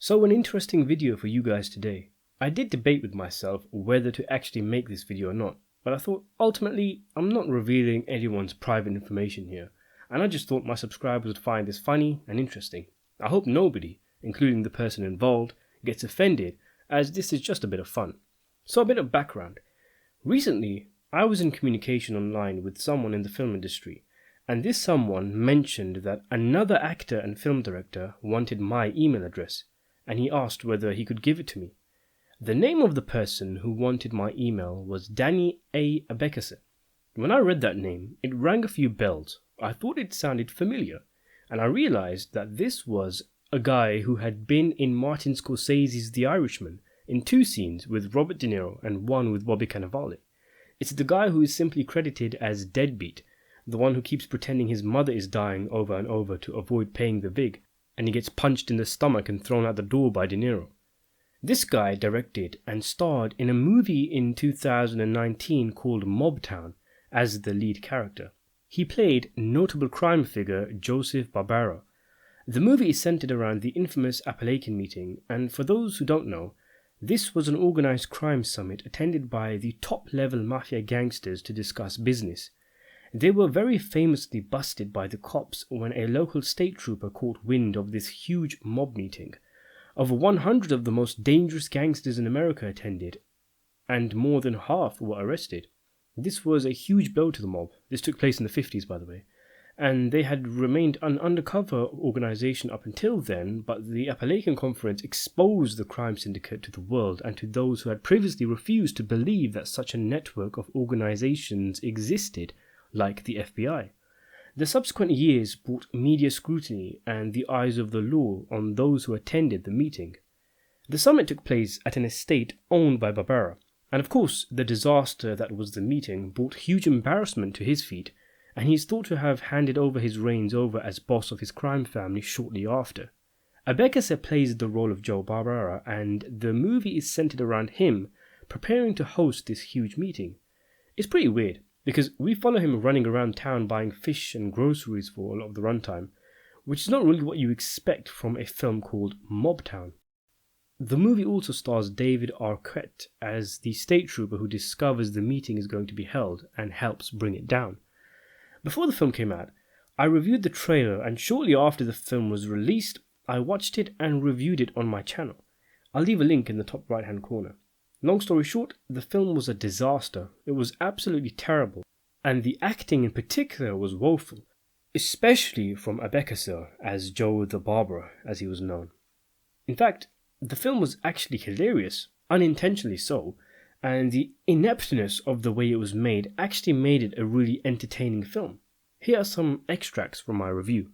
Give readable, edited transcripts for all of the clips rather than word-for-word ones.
So an interesting video for you guys today. I did debate with myself whether to actually make this video or not, but I thought ultimately I'm not revealing anyone's private information here, and I just thought my subscribers would find this funny and interesting. I hope nobody, including the person involved, gets offended, as this is just a bit of fun. So a bit of background. Recently, I was in communication online with someone in the film industry, and this someone mentioned that another actor and film director wanted my email address, and he asked whether he could give it to me. The name of the person who wanted my email was Danny A. Abeckaser. When I read that name, it rang a few bells. I thought it sounded familiar, and I realized that this was a guy who had been in Martin Scorsese's The Irishman in 2 scenes with Robert De Niro and 1 with Bobby Cannavale. It's the guy who is simply credited as Deadbeat, the one who keeps pretending his mother is dying over and over to avoid paying the vig, and he gets punched in the stomach and thrown out the door by De Niro. This guy directed and starred in a movie in 2019 called Mobtown as the lead character. He played notable crime figure Joseph Barbara. The movie is centered around the infamous Abeckaser meeting, and for those who don't know, this was an organized crime summit attended by the top-level mafia gangsters to discuss business. They were very famously busted by the cops when a local state trooper caught wind of this huge mob meeting. Over 100 of the most dangerous gangsters in America attended, and more than half were arrested. This was a huge blow to the mob. This took place in the 50s, by the way. And they had remained an undercover organization up until then, but the Abeckaser Conference exposed the crime syndicate to the world and to those who had previously refused to believe that such a network of organizations existed, like the FBI. The subsequent years brought media scrutiny and the eyes of the law on those who attended the meeting. The summit took place at an estate owned by Barbara, and of course the disaster that was the meeting brought huge embarrassment to his feet, and he is thought to have handed over his reins over as boss of his crime family shortly after. Abeckaser plays the role of Joe Barbara, and the movie is centered around him preparing to host this huge meeting. It's pretty weird, because we follow him running around town buying fish and groceries for a lot of the runtime, which is not really what you expect from a film called Mobtown. The movie also stars David Arquette as the state trooper who discovers the meeting is going to be held and helps bring it down. Before the film came out, I reviewed the trailer, and shortly after the film was released, I watched it and reviewed it on my channel. I'll leave a link in the top right hand corner. Long story short, the film was a disaster. It was absolutely terrible, and the acting in particular was woeful, especially from Abeckaser as Joe the Barber, as he was known. In fact, the film was actually hilarious, unintentionally so, and the ineptness of the way it was made actually made it a really entertaining film. Here are some extracts from my review.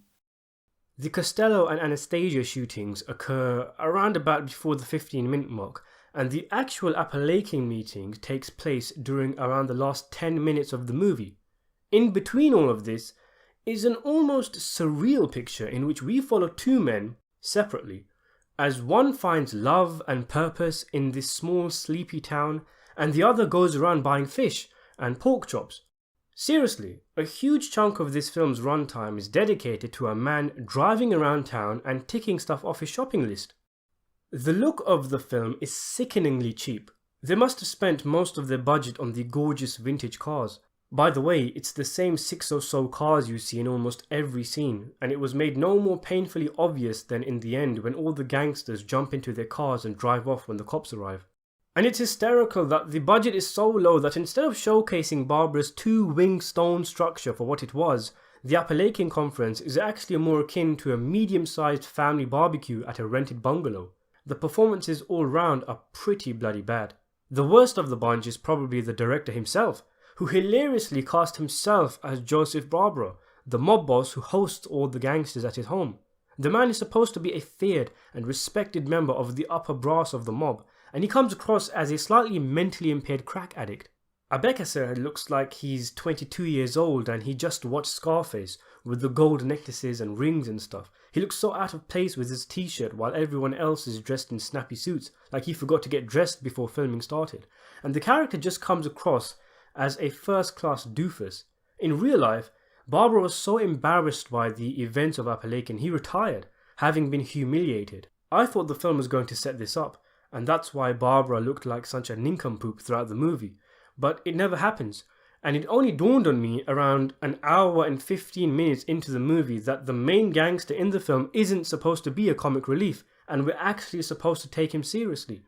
The Costello and Anastasia shootings occur around about before the 15-minute mark, and the actual Abeckaser meeting takes place during around the last 10 minutes of the movie. In between all of this is an almost surreal picture in which we follow 2 men separately, as one finds love and purpose in this small sleepy town, and the other goes around buying fish and pork chops. Seriously, a huge chunk of this film's runtime is dedicated to a man driving around town and ticking stuff off his shopping list. The look of the film is sickeningly cheap. They must have spent most of their budget on the gorgeous vintage cars. By the way, it's the same 6 or so cars you see in almost every scene, and it was made no more painfully obvious than in the end when all the gangsters jump into their cars and drive off when the cops arrive. And it's hysterical that the budget is so low that instead of showcasing Barbara's 2-wing stone structure for what it was, the Abeckaser Conference is actually more akin to a medium-sized family barbecue at a rented bungalow. The performances all round are pretty bloody bad. The worst of the bunch is probably the director himself, who hilariously cast himself as Joseph Barbara, the mob boss who hosts all the gangsters at his home. The man is supposed to be a feared and respected member of the upper brass of the mob, and he comes across as a slightly mentally impaired crack addict. Abeckaser looks like he's 22 years old and he just watched Scarface with the gold necklaces and rings and stuff. He looks so out of place with his t-shirt while everyone else is dressed in snappy suits, like he forgot to get dressed before filming started. And the character just comes across as a first-class doofus. In real life, Barbara was so embarrassed by the events of Abeckaser he retired, having been humiliated. I thought the film was going to set this up, and that's why Barbara looked like such a nincompoop throughout the movie. But it never happens, and it only dawned on me around an hour and 15 minutes into the movie that the main gangster in the film isn't supposed to be a comic relief, and we're actually supposed to take him seriously.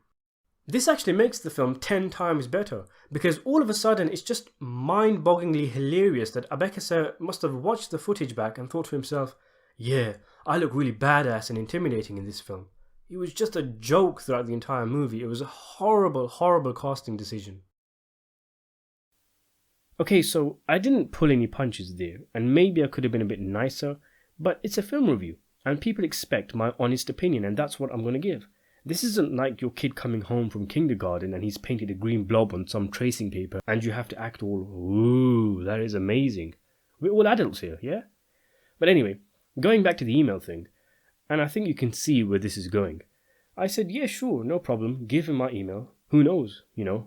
This actually makes the film 10 times better, because all of a sudden it's just mind-bogglingly hilarious that Abeckaser must have watched the footage back and thought to himself, yeah, I look really badass and intimidating in this film. It was just a joke throughout the entire movie. It was a horrible, horrible casting decision. Okay, so I didn't pull any punches there, and maybe I could have been a bit nicer, but it's a film review, and people expect my honest opinion, and that's what I'm going to give. This isn't like your kid coming home from kindergarten and he's painted a green blob on some tracing paper and you have to act all, ooh, that is amazing. We're all adults here, yeah? But anyway, going back to the email thing, and I think you can see where this is going. I said, yeah, sure, no problem, give him my email. Who knows,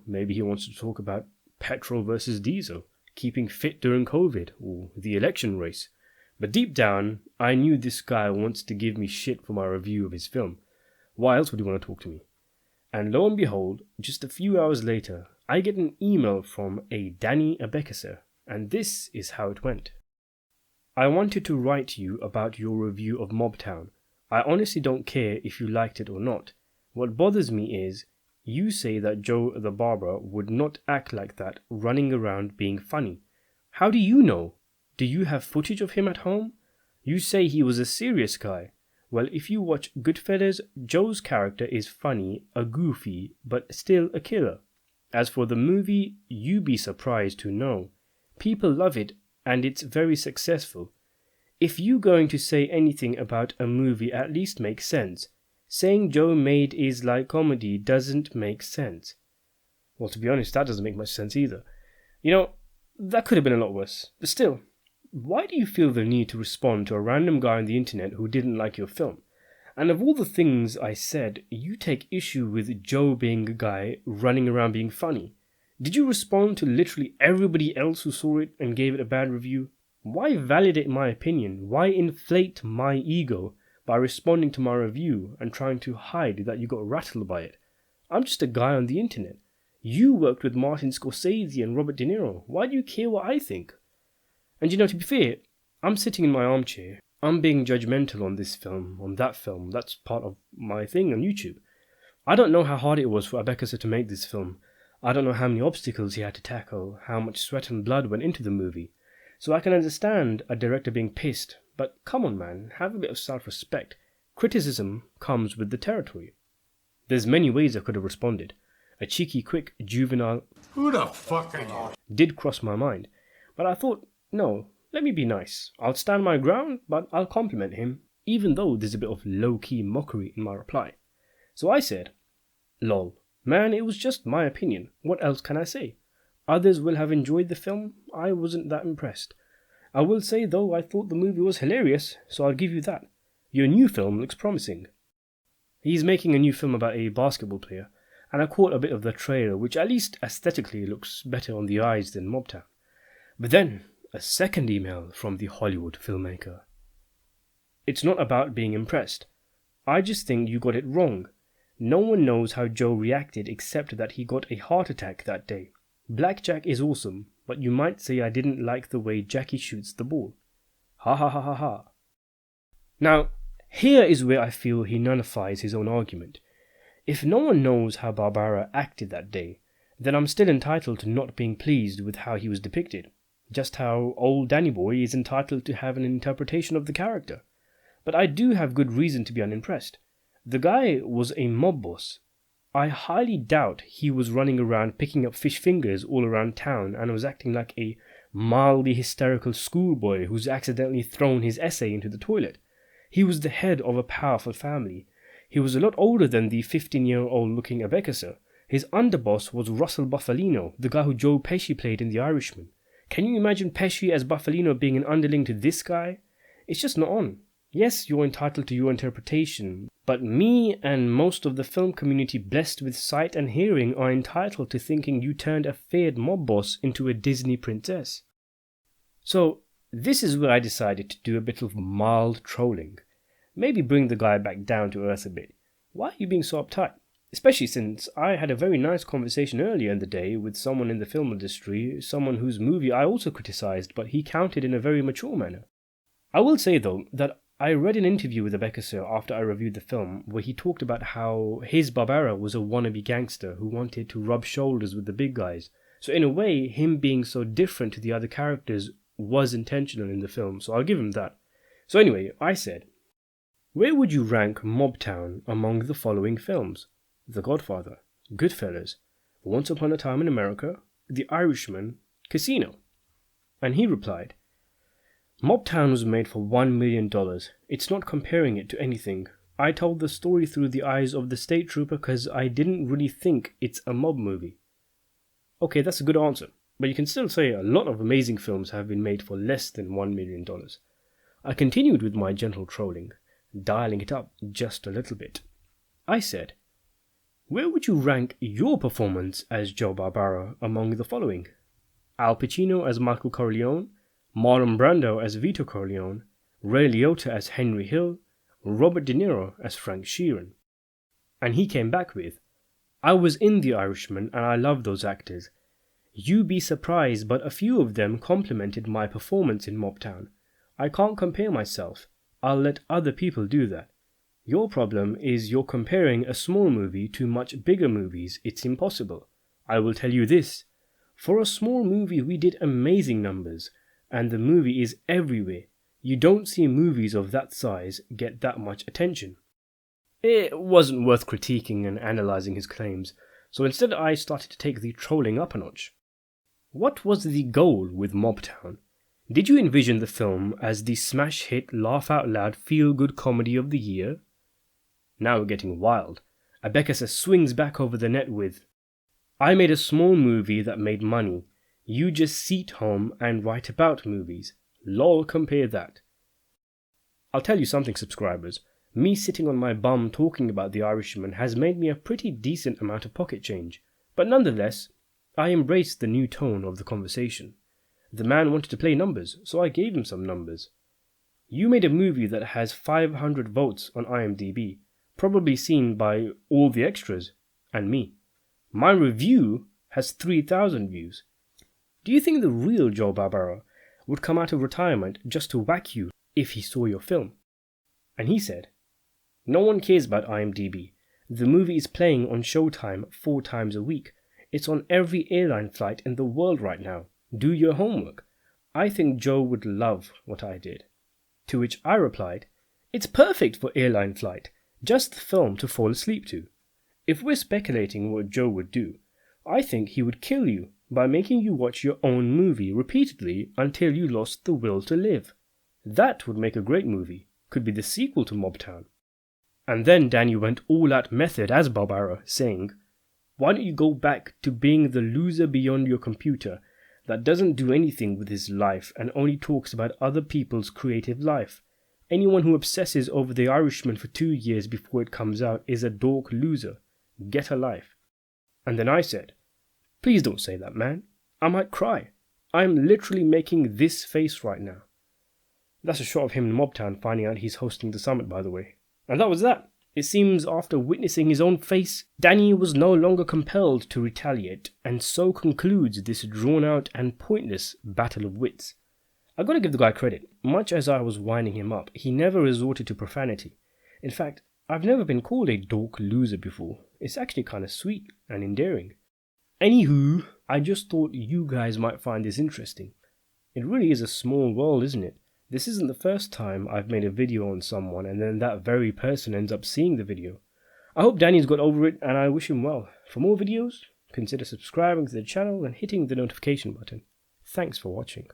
maybe he wants to talk about petrol versus diesel, keeping fit during COVID, or the election race. But deep down, I knew this guy wants to give me shit for my review of his film. Why else would he want to talk to me? And lo and behold, just a few hours later, I get an email from a Danny Abeckaser, and this is how it went. I wanted to write you about your review of Mobtown. I honestly don't care if you liked it or not. What bothers me is, you say that Joe the barber would not act like that, running around being funny. How do you know? Do you have footage of him at home? You say he was a serious guy. Well, if you watch Goodfellas, Joe's character is funny, a goofy, but still a killer. As for the movie, you be surprised to know. People love it, and it's very successful. If you going to say anything about a movie, at least make sense. Saying Joe made is like comedy doesn't make sense. Well, to be honest, that doesn't make much sense either. That could have been a lot worse. But still, why do you feel the need to respond to a random guy on the internet who didn't like your film? And of all the things I said, you take issue with Joe being a guy running around being funny. Did you respond to literally everybody else who saw it and gave it a bad review? Why validate my opinion? Why inflate my ego by responding to my review and trying to hide that you got rattled by it? I'm just a guy on the internet. You worked with Martin Scorsese and Robert De Niro. Why do you care what I think? And to be fair, I'm sitting in my armchair. I'm being judgmental on this film, on that film. That's part of my thing on YouTube. I don't know how hard it was for Abeckaser to make this film. I don't know how many obstacles he had to tackle, how much sweat and blood went into the movie. So I can understand a director being pissed, but come on man, have a bit of self-respect. Criticism comes with the territory. There's many ways I could have responded. A cheeky, quick, juvenile "Who the fuck are you?" did cross my mind, but I thought, no, let me be nice. I'll stand my ground, but I'll compliment him, even though there's a bit of low-key mockery in my reply. So I said, lol, man, it was just my opinion. What else can I say? Others will have enjoyed the film. I wasn't that impressed. I will say, though, I thought the movie was hilarious, so I'll give you that. Your new film looks promising. He's making a new film about a basketball player, and I caught a bit of the trailer, which at least aesthetically looks better on the eyes than Mobtown. But then, a second email from the Hollywood filmmaker. It's not about being impressed. I just think you got it wrong. No one knows how Joe reacted except that he got a heart attack that day. Blackjack is awesome, but you might say I didn't like the way Jackie shoots the ball. Ha ha ha ha ha. Now, here is where I feel he nullifies his own argument. If no one knows how Barbara acted that day, then I'm still entitled to not being pleased with how he was depicted. Just how old Danny Boy is entitled to have an interpretation of the character. But I do have good reason to be unimpressed. The guy was a mob boss. I highly doubt he was running around picking up fish fingers all around town and was acting like a mildly hysterical schoolboy who's accidentally thrown his essay into the toilet. He was the head of a powerful family. He was a lot older than the 15-year-old looking Abeckaser. His underboss was Russell Bufalino, the guy who Joe Pesci played in The Irishman. Can you imagine Pesci as Bufalino being an underling to this guy? It's just not on. Yes, you're entitled to your interpretation, but me and most of the film community blessed with sight and hearing are entitled to thinking you turned a feared mob boss into a Disney princess. So, this is where I decided to do a bit of mild trolling. Maybe bring the guy back down to earth a bit. Why are you being so uptight? Especially since I had a very nice conversation earlier in the day with someone in the film industry, someone whose movie I also criticized, but he countered in a very mature manner. I will say though that I read an interview with Abeckaser after I reviewed the film where he talked about how his Barbara was a wannabe gangster who wanted to rub shoulders with the big guys. So in a way, him being so different to the other characters was intentional in the film, so I'll give him that. So anyway, I said, where would you rank Mobtown among the following films? The Godfather, Goodfellas, Once Upon a Time in America, The Irishman, Casino. And he replied, Mobtown was made for $1 million. It's not comparing it to anything. I told the story through the eyes of the state trooper because I didn't really think it's a mob movie. Okay, that's a good answer, but you can still say a lot of amazing films have been made for less than $1 million. I continued with my gentle trolling, dialing it up just a little bit. I said, where would you rank your performance as Joe Barbara among the following? Al Pacino as Michael Corleone, Marlon Brando as Vito Corleone, Ray Liotta as Henry Hill, Robert De Niro as Frank Sheeran. And he came back with, I was in The Irishman and I love those actors. You'd be surprised, but a few of them complimented my performance in Mobtown. I can't compare myself. I'll let other people do that. Your problem is you're comparing a small movie to much bigger movies. It's impossible. I will tell you this. For a small movie, we did amazing numbers. And the movie is everywhere. You don't see movies of that size get that much attention. It wasn't worth critiquing and analysing his claims, so instead I started to take the trolling up a notch. What was the goal with Mobtown? Did you envision the film as the smash hit, laugh-out-loud, feel-good comedy of the year? Now we're getting wild. Abeckaser swings back over the net with, I made a small movie that made money. You just sit home and write about movies. Lol, compare that. I'll tell you something, subscribers. Me sitting on my bum talking about The Irishman has made me a pretty decent amount of pocket change. But nonetheless, I embraced the new tone of the conversation. The man wanted to play numbers, so I gave him some numbers. You made a movie that has 500 votes on IMDb, probably seen by all the extras, and me. My review has 3,000 views. Do you think the real Joe Barbara would come out of retirement just to whack you if he saw your film? And he said, no one cares about IMDb. The movie is playing on Showtime 4 times a week. It's on every airline flight in the world right now. Do your homework. I think Joe would love what I did. To which I replied, it's perfect for airline flight. Just the film to fall asleep to. If we're speculating what Joe would do, I think he would kill you by making you watch your own movie repeatedly until you lost the will to live. That would make a great movie. Could be the sequel to Mobtown. And then Danny went all out method as Barbara, saying, why don't you go back to being the loser beyond your computer that doesn't do anything with his life and only talks about other people's creative life? Anyone who obsesses over The Irishman for 2 years before it comes out is a dork loser. Get a life. And then I said, please don't say that, man. I might cry. I'm literally making this face right now. That's a shot of him in Mobtown finding out he's hosting the summit, by the way. And that was that. It seems after witnessing his own face, Danny was no longer compelled to retaliate, and so concludes this drawn-out and pointless battle of wits. I gotta give the guy credit. Much as I was winding him up, he never resorted to profanity. In fact, I've never been called a dork loser before. It's actually kinda sweet and endearing. Anywho, I just thought you guys might find this interesting. It really is a small world, isn't it? This isn't the first time I've made a video on someone and then that very person ends up seeing the video. I hope Danny's got over it and I wish him well. For more videos, consider subscribing to the channel and hitting the notification button. Thanks for watching.